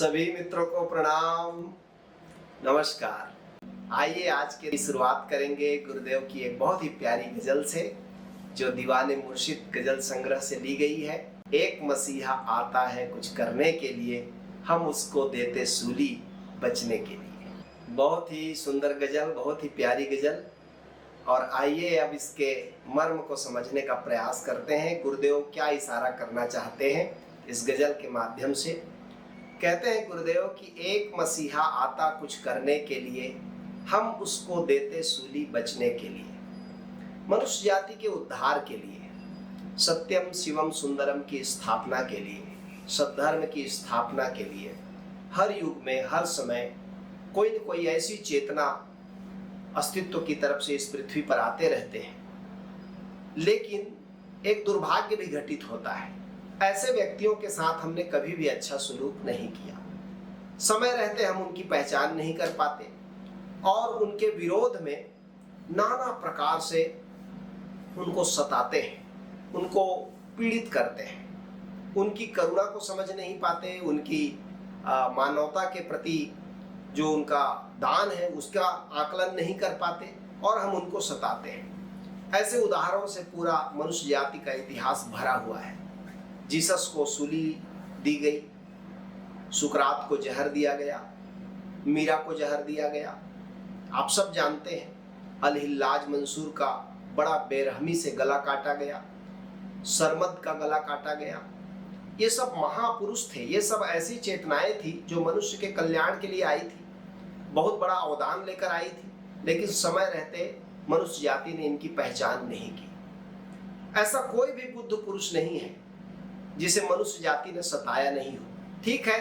सभी मित्रों को प्रणाम, नमस्कार। आइए आज की शुरुआत करेंगे गुरुदेव की एक बहुत ही प्यारी गजल से, जो दीवाने मुर्शिद गजल संग्रह से ली गई है। एक मसीहा आता है कुछ करने के लिए, हम उसको देते सूली बचने के लिए। बहुत ही सुंदर गजल, बहुत ही प्यारी गजल। और आइए अब इसके मर्म को समझने का प्रयास करते हैं। गुरुदेव क्या इशारा करना चाहते हैं इस गजल के माध्यम से। कहते हैं गुरुदेव कि एक मसीहा आता कुछ करने के लिए, हम उसको देते सूली बचने के लिए। मनुष्य जाति के उद्धार के लिए, सत्यम शिवम सुंदरम की स्थापना के लिए, सद्धर्म की स्थापना के लिए हर युग में हर समय कोई न कोई ऐसी चेतना अस्तित्व की तरफ से इस पृथ्वी पर आते रहते हैं। लेकिन एक दुर्भाग्य भी घटित होता है, ऐसे व्यक्तियों के साथ हमने कभी भी अच्छा सलूक नहीं किया। समय रहते हम उनकी पहचान नहीं कर पाते और उनके विरोध में नाना प्रकार से उनको सताते हैं, उनको पीड़ित करते हैं, उनकी करुणा को समझ नहीं पाते, उनकी मानवता के प्रति जो उनका दान है उसका आकलन नहीं कर पाते और हम उनको सताते हैं। ऐसे उदाहरणों से पूरा मनुष्य जाति का इतिहास भरा हुआ है। जीसस को सूली दी गई, सुकरात को जहर दिया गया, मीरा को जहर दिया गया। आप सब जानते हैं अल-हिल्लाज मंसूर का बड़ा बेरहमी से गला काटा गया, सरमद का गला काटा गया। ये सब महापुरुष थे, ये सब ऐसी चेतनाएं थी जो मनुष्य के कल्याण के लिए आई थी, बहुत बड़ा अवदान लेकर आई थी। लेकिन समय रहते मनुष्य जाति ने इनकी पहचान नहीं की। ऐसा कोई भी बुद्ध पुरुष नहीं है जिसे मनुष्य जाति ने सताया नहीं हो। ठीक है,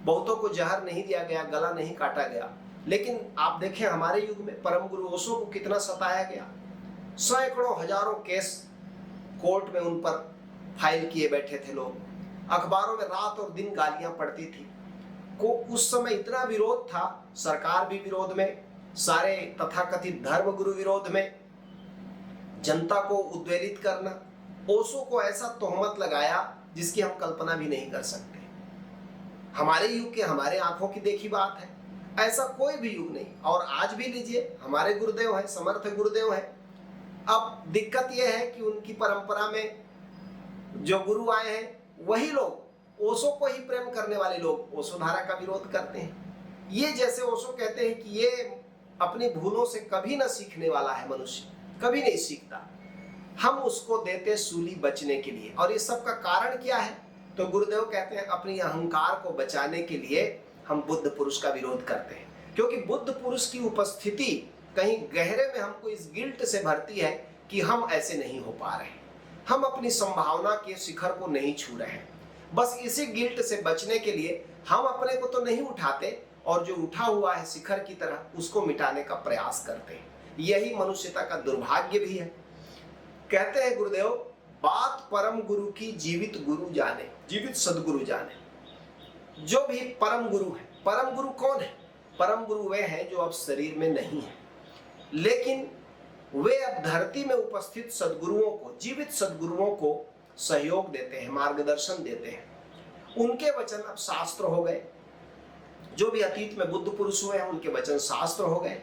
बहुतों को जहर नहीं दिया गया, गला नहीं काटा गया, लेकिन आप देखें हमारे युग में परम गुरु ओशो को कितना सताया गया। सैकड़ों हजारों केस कोर्ट में उन पर फाइल किए बैठे थे लोग, अखबारों में रात और दिन गालियां पड़ती थी। को उस समय इतना विरोध था, सरकार भी विरोध में, सारे तथाकथित धर्म गुरु विरोध में, जनता को उद्वेलित करना। ओशो को ऐसा तोहमत लगाया जिसकी हम कल्पना भी नहीं कर सकते। हमारे युग के, हमारे आंखों की देखी बात है, ऐसा कोई भी युग नहीं। और आज भी लीजिए, हमारे गुरुदेव हैं, समर्थ गुरुदेव हैं। अब दिक्कत यह है कि उनकी परंपरा में जो गुरु आए हैं वही लोग, ओशो को ही प्रेम करने वाले लोग, ओशो धारा का विरोध करते हैं। ये जैसे ओशो कहते हैं कि ये अपनी भूलों से कभी ना सीखने वाला है, मनुष्य कभी नहीं सीखता, हम उसको देते सूली बचने के लिए। और ये सब का कारण क्या है? तो गुरुदेव कहते हैं अपनी अहंकार को बचाने के लिए हम बुद्ध पुरुष का विरोध करते हैं, क्योंकि बुद्ध पुरुष की उपस्थिति कहीं गहरे में हमको इस गिल्ट से भरती है कि हम ऐसे नहीं हो पा रहे, हम अपनी संभावना के शिखर को नहीं छू रहे हैं। बस इसी गिल्ट से बचने के लिए हम अपने को तो नहीं उठाते और जो उठा हुआ है शिखर की तरह उसको मिटाने का प्रयास करते हैं। यही मनुष्यता का दुर्भाग्य भी है। कहते हैं गुरुदेव, बात परम गुरु की जीवित गुरु जाने, जीवित सदगुरु जाने। जो भी परम गुरु है, परम गुरु कौन है? परम गुरु वे हैं जो अब शरीर में नहीं है, लेकिन वे अब धरती में उपस्थित सदगुरुओं को, जीवित सदगुरुओं को सहयोग देते हैं, मार्गदर्शन देते हैं। उनके वचन अब शास्त्र हो गए। जो भी अतीत में बुद्ध पुरुष हुए हैं उनके वचन शास्त्र हो गए।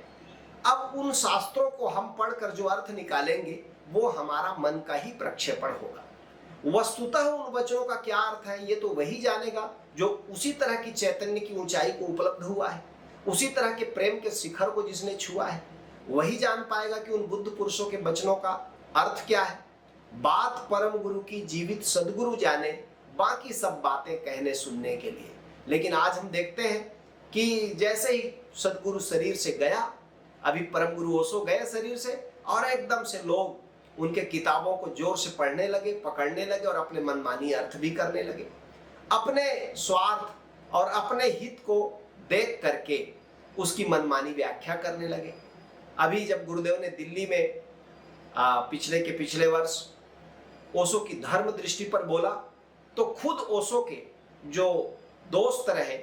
अब उन शास्त्रों को हम पढ़कर जो अर्थ निकालेंगे वो हमारा मन का ही प्रक्षेपण होगा। वस्तुतः उन वचनों का क्या अर्थ है ये तो वही जानेगा जो उसी तरह की चैतन्य की ऊंचाई को उपलब्ध हुआ है, उसी तरह के प्रेम के शिखर को जिसने छुआ है, वही जान पाएगा कि उन बुद्ध पुरुषों के वचनों का अर्थ क्या है। बात परम गुरु की जीवित सदगुरु जाने, बाकी सब बातें कहने सुनने के लिए। लेकिन आज हम देखते हैं कि जैसे ही सदगुरु शरीर से गया, अभी परम गुरु ओशो गए शरीर से, और एकदम से लोग उनके किताबों को जोर से पढ़ने लगे, पकड़ने लगे और अपने मनमानी अर्थ भी करने लगे, अपने स्वार्थ और अपने हित को देख करके उसकी मनमानी व्याख्या करने लगे। अभी जब गुरुदेव ने दिल्ली में पिछले वर्ष ओशो की धर्म दृष्टि पर बोला, तो खुद ओशो के जो दोस्त रहे,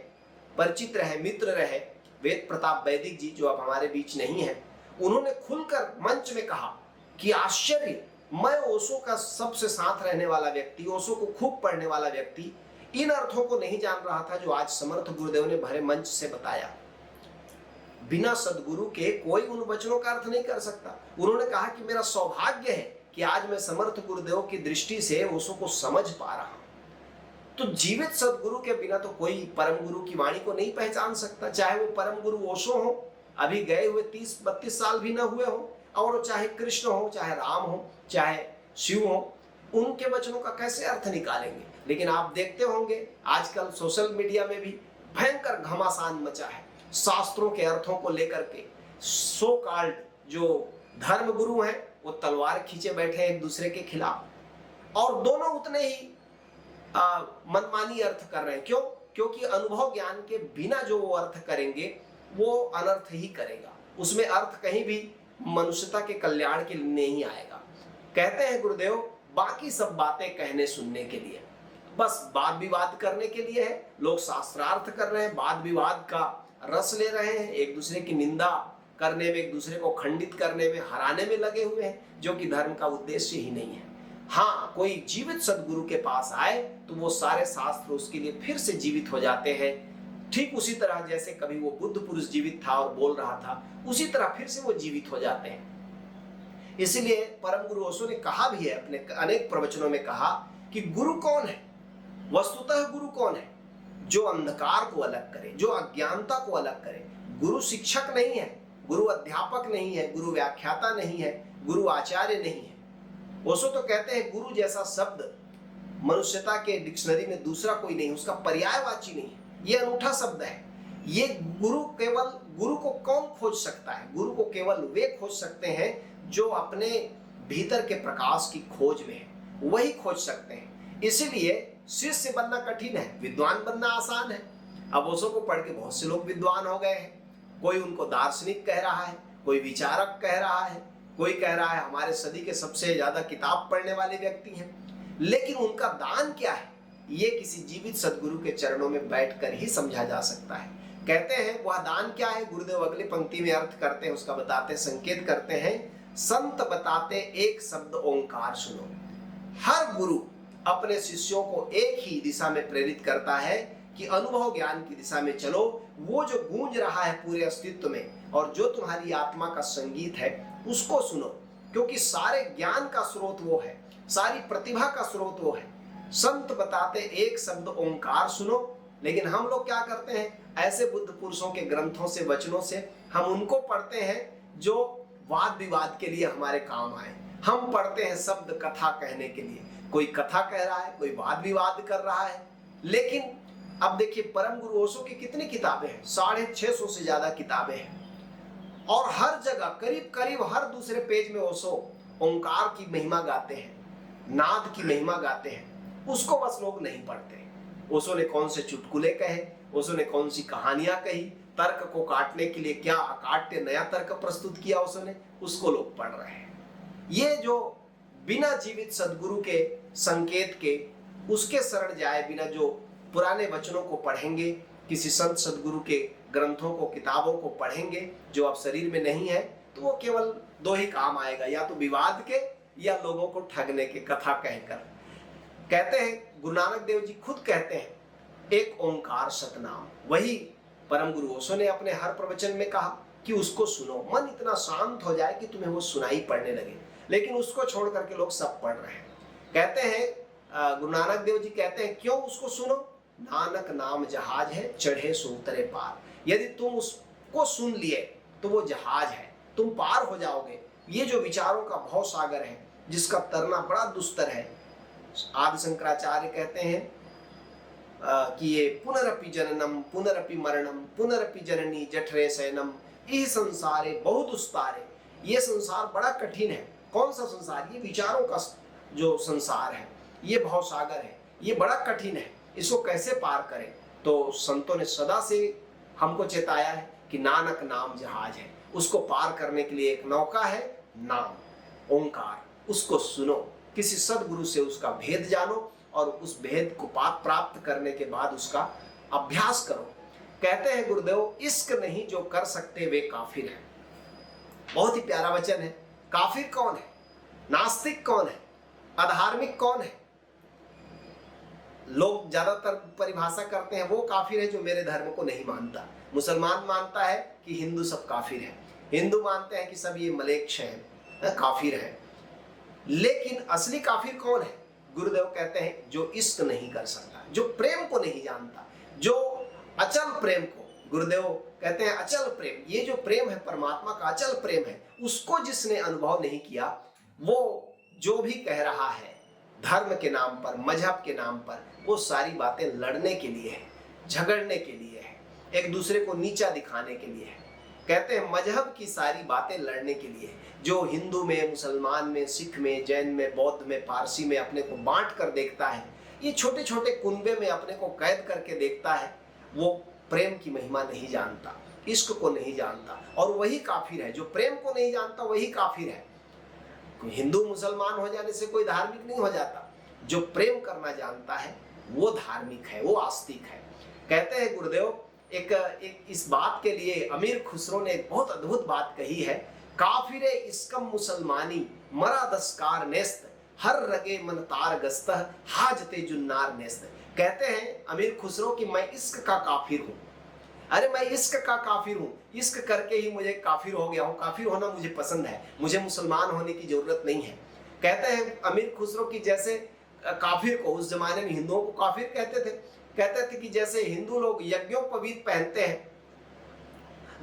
परिचित रहे, मित्र रहे, वेद प्रताप वैदिक जी, जो अब हमारे बीच नहीं है, उन्होंने खुलकर मंच में कहा कि आश्चर्य, मैं ओशो का सबसे साथ रहने वाला व्यक्ति, ओशो को खूब पढ़ने वाला व्यक्ति, इन अर्थों को नहीं जान रहा था जो आज समर्थ गुरुदेव ने भरे मंच से बताया। बिना सदगुरु के कोई उन वचनों का अर्थ नहीं कर सकता। उन्होंने कहा कि मेरा सौभाग्य है कि आज मैं समर्थ गुरुदेव की दृष्टि से उसको समझ पा रहा हूं। तो जीवित सदगुरु के बिना तो कोई परम गुरु की वाणी को नहीं पहचान सकता, चाहे वो परम गुरु ओशो हो, अभी गए हुए 30-32 साल भी ना हुए हो, और चाहे कृष्ण हो, चाहे राम हो, चाहे शिव हो, उनके वचनों का कैसे अर्थ निकालेंगे। लेकिन आप देखते होंगे आजकल सोशल मीडिया में भी भयंकर घमासान मचा है शास्त्रों के अर्थों को लेकर के। सो कॉल्ड जो धर्म गुरु हैं वो तलवार खींचे बैठे हैं एक दूसरे के खिलाफ, और दोनों उतने ही मनमानी अर्थ कर रहे हैं। क्यों? क्योंकि अनुभव ज्ञान के बिना जो वो अर्थ करेंगे वो अनर्थ ही करेगा, उसमें अर्थ कहीं भी मनुष्यता के कल्याण के लिए नहीं आएगा। कहते हैं गुरुदेव, बाकी सब बातें कहने सुनने के लिए, बस वाद विवाद करने के लिए है। लोग शास्त्रार्थ कर रहे हैं, वाद विवाद का रस ले रहे हैं, एक दूसरे की निंदा करने में, एक दूसरे को खंडित करने में, हराने में लगे हुए हैं, जो कि धर्म का उद्देश्य ही नहीं है। हाँ, कोई जीवित सदगुरु के पास आए तो वो सारे शास्त्र उसके लिए फिर से जीवित हो जाते हैं। ठीक उसी तरह जैसे कभी वो बुद्ध पुरुष जीवित था और बोल रहा था, उसी तरह फिर से वो जीवित हो जाते हैं। इसीलिए परम गुरु ओशो ने कहा भी है, अपने अनेक प्रवचनों में कहा कि गुरु कौन है? वस्तुतः गुरु कौन है? जो अंधकार को अलग करे, जो अज्ञानता को अलग करे। गुरु शिक्षक नहीं है, गुरु अध्यापक नहीं है, गुरु व्याख्याता नहीं है, गुरु आचार्य नहीं है। ओशो तो कहते हैं गुरु जैसा शब्द मनुष्यता के डिक्शनरी में दूसरा कोई नहीं, उसका पर्यायवाची नहीं है, ये अनूठा शब्द है। ये गुरु को कौन खोज सकता है? गुरु को केवल वे खोज सकते हैं जो अपने भीतर के प्रकाश की खोज में है, वही खोज सकते हैं। इसीलिए शिष्य बनना कठिन है, विद्वान बनना आसान है। अब ओशो को पढ़ के बहुत से लोग विद्वान हो गए हैं। कोई उनको दार्शनिक कह रहा है, कोई विचारक कह रहा है, कोई कह रहा है हमारे सदी के सबसे ज्यादा किताब पढ़ने वाले व्यक्ति हैं। लेकिन उनका दान क्या है, ये किसी जीवित सदगुरु के चरणों में बैठकर ही समझा जा सकता है। कहते हैं वह दान क्या है? गुरुदेव अगली पंक्ति में अर्थ करते हैं, उसका बताते, संकेत करते हैं। संत बताते एक शब्द ओंकार सुनो। हर गुरु अपने शिष्यों को एक ही दिशा में प्रेरित करता है कि अनुभव ज्ञान की दिशा में चलो। वो जो गूंज रहा है पूरे अस्तित्व में और जो तुम्हारी आत्मा का संगीत है उसको सुनो, क्योंकि सारे ज्ञान का स्रोत वो है, सारी प्रतिभा का स्रोत वो है। संत बताते एक शब्द ओंकार सुनो। लेकिन हम लोग क्या करते हैं? ऐसे बुद्ध पुरुषों के ग्रंथों से, वचनों से हम उनको पढ़ते हैं जो वाद विवाद के लिए हमारे काम आए। हम पढ़ते हैं शब्द कथा कहने के लिए, कोई कथा कह रहा है, कोई वाद विवाद कर रहा है। लेकिन अब देखिए परम गुरु ओशो की कितनी किताबें हैं, 650 से ज्यादा किताबें हैं, और हर जगह करीब करीब हर दूसरे पेज में ओशो ओंकार की महिमा गाते हैं, नाद की महिमा गाते हैं। उसको बस लोग नहीं पढ़ते। ओशो ने कौन से चुटकुले कहे, ओशो ने कौन सी कहानियां कही, तर्क को काटने के लिए क्या अकाट्य नया तर्क प्रस्तुत किया ओशो ने, उसको लोग पढ़ रहे हैं। ये जो बिना जीवित सदगुरु के संकेत के उसके शरण जाए, बिना जो पुराने वचनों को पढ़ेंगे, किसी संत सदगुरु के ग्रंथों को, किताबों को पढ़ेंगे जो अब शरीर में नहीं है, तो वो केवल दो ही काम आएगा, या तो विवाद के या लोगों को ठगने के, कथा कहकर। कहते हैं गुरु नानक देव जी खुद कहते हैं एक ओंकार सतनाम। वही परम गुरु ओशो ने अपने हर प्रवचन में कहा कि उसको सुनो, मन इतना शांत हो जाए कि तुम्हें वो सुनाई पड़ने लगे। लेकिन उसको छोड़ करके लोग सब पढ़ रहे हैं। कहते हैं गुरु नानक देव जी कहते हैं क्यों उसको सुनो? नानक नाम जहाज है, चढ़े सो उतरे पार। यदि तुम उसको सुन लिए तो वो जहाज है, तुम पार हो जाओगे। ये जो विचारों का भव सागर है जिसका तरना बड़ा दुस्तर है, आदि शंकराचार्य कहते हैं कि ये पुनरपि जननम पुनरपि मरणम पुनरपि जननी जठरे शयनम इह संसारे बहुत दुस्तारे। ये संसार बड़ा कठिन है। कौन सा संसार? ये विचारों का जो संसार है, ये भव सागर है, ये बड़ा कठिन है। इसको कैसे पार करें? तो संतों ने सदा से हमको चेताया है कि नानक नाम जहाज है, उसको पार करने के लिए एक नौका है, नाम, ओंकार। उसको सुनो, किसी सदगुरु से उसका भेद जानो और उस भेद को प्राप्त करने के बाद उसका अभ्यास करो। कहते हैं गुरुदेव, इश्क नहीं जो कर सकते वे काफिर हैं। बहुत ही प्यारा वचन है। काफिर कौन है? नास्तिक कौन है? अधार्मिक कौन है? लोग ज्यादातर परिभाषा करते हैं वो काफिर है जो मेरे धर्म को नहीं मानता। मुसलमान मानता है कि हिंदू सब काफिर है, हिंदू मानते हैं कि सब ये मलेच्छ हैं, काफिर है। लेकिन असली काफिर कौन है? गुरुदेव कहते हैं जो इश्क नहीं कर सकता, जो प्रेम को नहीं जानता, जो अचल प्रेम को, गुरुदेव कहते हैं अचल प्रेम, ये जो प्रेम है परमात्मा का अचल प्रेम है, उसको जिसने अनुभव नहीं किया, वो जो भी कह रहा है धर्म के नाम पर, मजहब के नाम पर, वो सारी बातें लड़ने के लिए है, झगड़ने के लिए है, एक दूसरे को नीचा दिखाने के लिए है। कहते हैं मजहब की सारी बातें लड़ने के लिए, जो हिंदू में, मुसलमान में, सिख में, जैन में, बौद्ध में, पारसी में अपने को बांट कर देखता है, ये छोटे छोटे कुनबे में अपने को कैद करके देखता है, वो प्रेम की महिमा नहीं जानता, इश्क को नहीं जानता, और वही काफिर है। जो प्रेम को नहीं जानता वही काफिर है। हिंदू मुसलमान हो जाने से कोई धार्मिक नहीं हो जाता, जो प्रेम करना जानता है वो धार्मिक है, वो आस्तिक है। कहते हैं गुरुदेव एक इस बात के लिए अमीर खुसरो ने एक बहुत अद्भुत बात कही है, काफिरे इस्कम मुसलमानी मरा दस्कार नेस्त हर रगे मन तार गस्त हाजते जुन्नार नेस्त। कहते हैं अमीर खुसरो कि मैं इश्क का काफिर हूँ। अरे मैं इश्क का काफिर हूँ, इश्क करके ही मुझे काफिर हो गया हूँ, काफिर होना मुझे पसंद है, मुझे मुसलमान होने की जरूरत नहीं है। कहते हैं अमीर खुसरो की जैसे काफिर को उस जमाने में हिंदुओं को काफिर कहते थे कि जैसे हिंदू लोग यज्ञोपवीत पहनते हैं,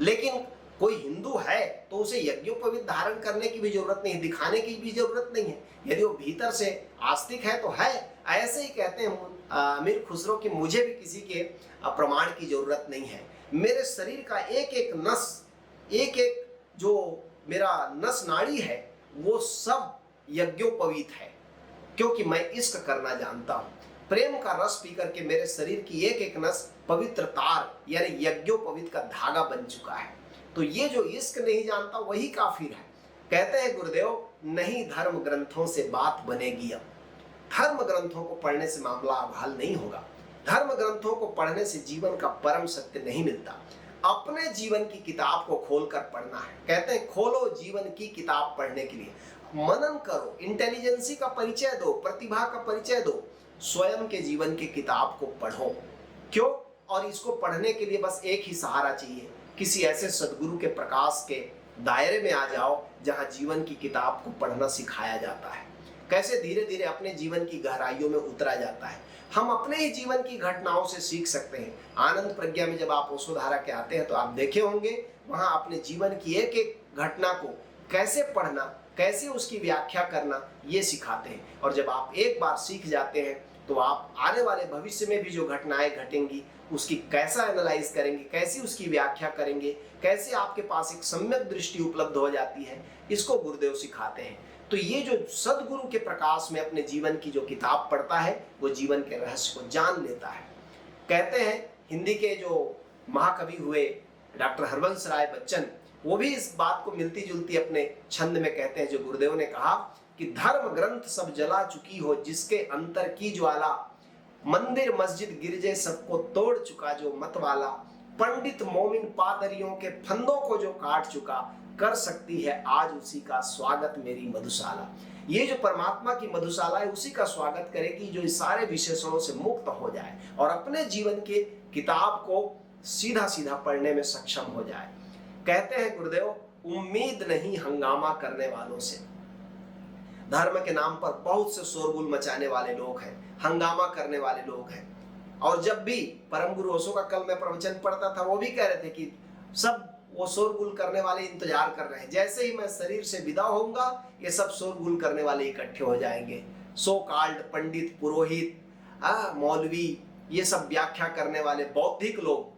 लेकिन कोई हिंदू है तो उसे यज्ञोपवीत धारण करने की भी जरूरत नहीं, दिखाने की भी जरूरत नहीं है, यदि वो भीतर से आस्तिक है तो है। ऐसे ही कहते हैं अमीर खुसरो कि मुझे भी किसी के प्रमाण की जरूरत नहीं है, मेरे शरीर का एक एक नस, एक एक जो मेरा नस नाड़ी है वो सब यज्ञोपवीत है, क्योंकि मैं इश्क करना जानता हूँ। प्रेम का रस पी करके मेरे शरीर की एक एक नस पवित्र तार यानी यज्ञोपवीत का धागा बन चुका है। तो ये जो इश्क नहीं जानता वही काफिर है। कहते हैं गुरुदेव नहीं धर्म ग्रंथों से बात बनेगी, अब धर्म ग्रंथों को पढ़ने से मामला अब हल नहीं होगा, धर्म ग्रंथों को पढ़ने से जीवन का परम सत्य नहीं मिलता, अपने जीवन की किताब को खोलकर पढ़ना है। कहते हैं खोलो जीवन की किताब पढ़ने के लिए, मनन करो, इंटेलिजेंसी का परिचय दो, प्रतिभा का परिचय दो, स्वयं के जीवन की किताब को पढ़ो। क्यों? और इसको पढ़ने के लिए बस एक ही सहारा चाहिए, किसी ऐसे सदगुरु के प्रकाश के दायरे में आ जाओ जहां जीवन की किताब को पढ़ना सिखाया जाता है, कैसे धीरे धीरे अपने जीवन की गहराइयों में उतरा जाता है। हम अपने ही जीवन की घटनाओं से सीख सकते हैं। आनंद प्रज्ञा में जब आप ओशोधारा के आते हैं तो आप देखे होंगे वहां अपने जीवन की एक एक घटना को कैसे पढ़ना, कैसे उसकी व्याख्या करना, ये सिखाते हैं। और जब आप एक बार सीख जाते हैं तो आप आने वाले भविष्य में भी जो घटनाएं घटेंगी उसकी कैसा एनालाइज करेंगे, कैसी उसकी व्याख्या करेंगे, कैसे आपके पास एक सम्यक दृष्टि उपलब्ध हो जाती है, इसको गुरुदेव सिखाते हैं। तो ये जो सदगुरु के प्रकाश में अपने जीवन की जो किताब पढ़ता है वो जीवन के रहस्य को जान लेता है। कहते हैं हिंदी के जो महाकवि हुए डॉक्टर हरवंश राय बच्चन, वो भी इस बात को मिलती जुलती अपने छंद में कहते हैं, जो गुरुदेव ने कहा कि धर्म ग्रंथ सब जला चुकी हो जिसके अंतर की ज्वाला, मंदिर मस्जिद गिरजे सबको तोड़ चुका जो मत वाला, पंडित मोमिन पादरियों के फंदों को जो काट चुका, कर सकती है आज उसी का स्वागत मेरी मधुशाला। ये जो परमात्मा की मधुशाला है उसी का स्वागत करेगी जो इस सारे विशेषणों से मुक्त हो जाए और अपने जीवन के किताब को सीधा सीधा पढ़ने में सक्षम हो जाए। कहते हैं गुरुदेव उम्मीद नहीं हंगामा करने वालों से। धर्म के नाम पर बहुत से शोरगुल मचाने वाले लोग हैं, हंगामा करने वाले लोग हैं। और जब भी परम गुरु ओशो का कल मैं प्रवचन पढ़ता था वो भी कह रहे थे कि सब वो शोरगुल करने वाले इंतजार कर रहे हैं, जैसे ही मैं शरीर से विदा होऊंगा ये सब शोरगुल करने वाले इकट्ठे हो जाएंगे। सो कॉल्ड पंडित, पुरोहित, मौलवी, ये सब व्याख्या करने वाले बौद्धिक लोग,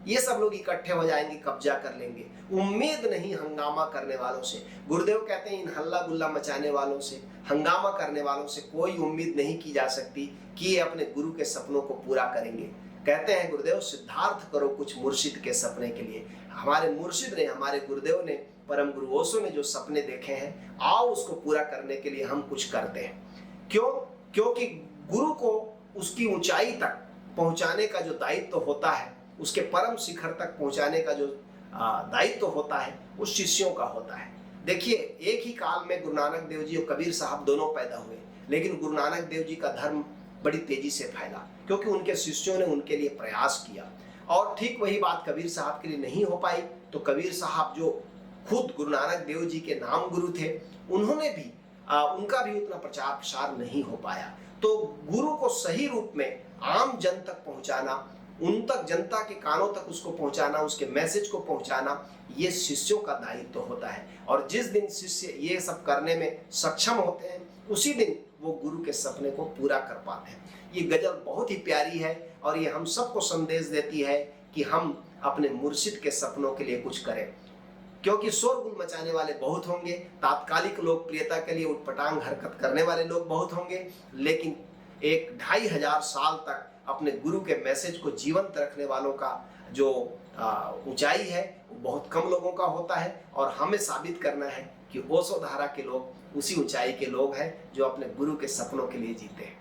ये सब लोग इकट्ठे हो जाएंगे, कब्जा कर लेंगे। उम्मीद नहीं हंगामा करने वालों से। गुरुदेव कहते हैं इन हल्ला गुल्ला मचाने वालों से, हंगामा करने वालों से कोई उम्मीद नहीं की जा सकती कि ये अपने गुरु के सपनों को पूरा करेंगे। कहते हैं गुरुदेव सिद्धार्थ करो कुछ मुर्शिद के सपने के लिए। हमारे मुर्शिद ने, हमारे गुरुदेव ने, परम गुरु ओशो ने जो सपने देखे हैं, आओ उसको पूरा करने के लिए हम कुछ करते हैं। क्यों? क्योंकि गुरु को उसकी ऊंचाई तक पहुंचाने का जो दायित्व होता है, उसके परम शिखर तक पहुंचाने का जो दायित्व होता है वो शिष्यों का होता है। देखिए एक ही काल में गुरु नानक देव जी और कबीर साहब दोनों पैदा हुए, लेकिन गुरु नानक देव जी का धर्म बड़ी तेजी से फैला, क्योंकि उनके शिष्यों ने उनके लिए प्रयास किया। और ठीक वही बात कबीर साहब के लिए नहीं हो पाई, तो कबीर साहब जो खुद गुरु नानक देव जी के नाम गुरु थे, उन्होंने भी उनका भी उतना प्रचार प्रसार नहीं हो पाया। तो गुरु को सही रूप में आम जन तक पहुंचाना, उन तक, जनता के कानों तक उसको पहुंचाना, उसके मैसेज को पहुंचाना, ये शिष्यों का दायित्व होता है। और जिस दिन शिष्य ये सब करने में सक्षम होते हैं, उसी दिन वो गुरु के सपने को पूरा कर पाते हैं। ये गजल बहुत ही प्यारी है और ये हम सबको संदेश देती है कि हम अपने मुर्शिद के सपनों के लिए कुछ करें, क्योंकि शोरगुल मचाने वाले बहुत होंगे, तात्कालिक लोकप्रियता के लिए उटपटांग हरकत करने वाले लोग बहुत होंगे, लेकिन 1-2500 साल तक अपने गुरु के मैसेज को जीवंत रखने वालों का जो ऊंचाई है वो बहुत कम लोगों का होता है। और हमें साबित करना है कि ओशो धारा के लोग उसी ऊंचाई के लोग हैं जो अपने गुरु के सपनों के लिए जीते हैं।